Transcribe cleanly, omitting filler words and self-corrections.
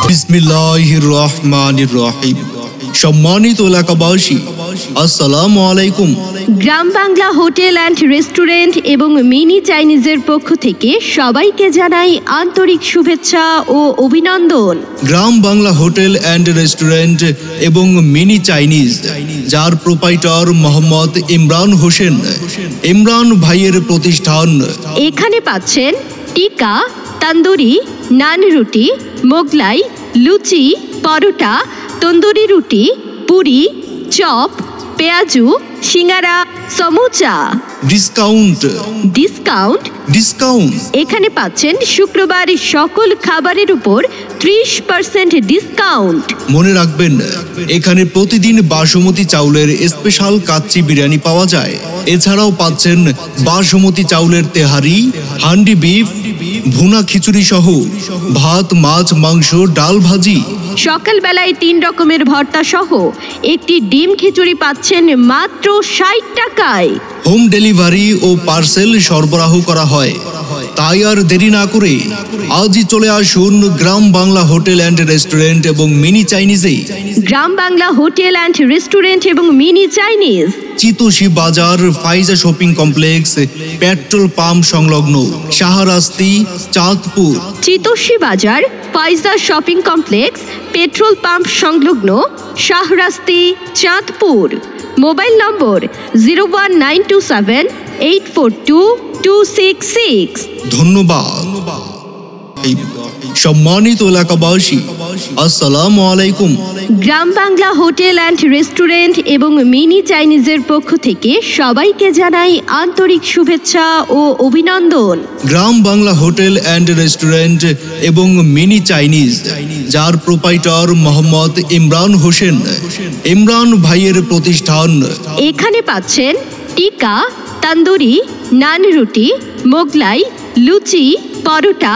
বিসমিল্লাহির রহমানির রহিম। সম্মানিত এলাকাবাসী, আসসালামু আলাইকুম। গ্রাম বাংলা হোটেল অ্যান্ড রেস্টুরেন্ট এবং মিনি চাইনিজের পক্ষ থেকে সবাইকে জানাই আন্তরিক শুভেচ্ছা ও অভিনন্দন। গ্রাম বাংলা হোটেল অ্যান্ড রেস্টুরেন্ট এবং মিনি চাইনিজ, যার প্রোপাইটার মোহাম্মদ ইমরান হোসেন, ইমরান ভাইয়ের প্রতিষ্ঠান। এখানে পাচ্ছেন টিকা, তন্দুরি, নান রুটি, মোগলাই, লুচি, পরোটা, তন্দুরি রুটি, পুরি, চপ, পেঁয়াজু, সিঙ্গারা, সমুচা। ডিসকাউন্ট। এখানে পাচ্ছেন শুক্রবার সকল খাবারের উপর 30% ডিসকাউন্ট। মনে রাখবেন, এখানে প্রতিদিন বাসমতি চাউলের স্পেশাল কাচ্চি বিরিয়ানি পাওয়া যায়। এছাড়াও পাচ্ছেন বাসমতি চাউলের তেহারি, হান্ডি বিফ, ভুনা খিচুড়ি সহ ভাত, মাছ, মাংস, ডাল, ভাজি। সকালবেলায় 3 রকমের ভর্তা সহ একটি ডিম খিচুড়ি পাচ্ছেন মাত্র 60 টাকায়। হোম ডেলিভারি ও পার্সেল সরবরাহ করা হয়। তাই আর দেরি না করে আজই চলে আসুন Gram Bangla hotel and restaurant এবং মিনি চাইনিজে। Gram Bangla hotel and restaurant এবং mini Chinese, Chitoshi Bazar, Faiza shopping complex, petrol pump সংলগ্ন, Shahrasti, Chandpur. Chitoshi Bazar, Faiza shopping complex, petrol pump সংলগ্ন, শাহরাস্তি, চাঁদপুর। মোবাইল নম্বর 01927842266। ধন্যবাদ। সম্মানিত এলাকাবাসী, আসসালামু আলাইকুম। গ্রাম বাংলা হোটেল অ্যান্ড রেস্টুরেন্ট এবং মিনি চাইনিজের পক্ষ থেকে সবাইকে জানাই আন্তরিক শুভেচ্ছা ও অভিনন্দন। গ্রাম বাংলা হোটেল অ্যান্ড রেস্টুরেন্ট এবং মিনি চাইনিজ, যার প্রোপাইটার মোহাম্মদ ইমরান হোসেন, ইমরান ভাইয়ের প্রতিষ্ঠান। এখানে পাচ্ছেন টিকা, তন্দুরি, নান রুটি, মোগলাই, লুচি, পরোটা,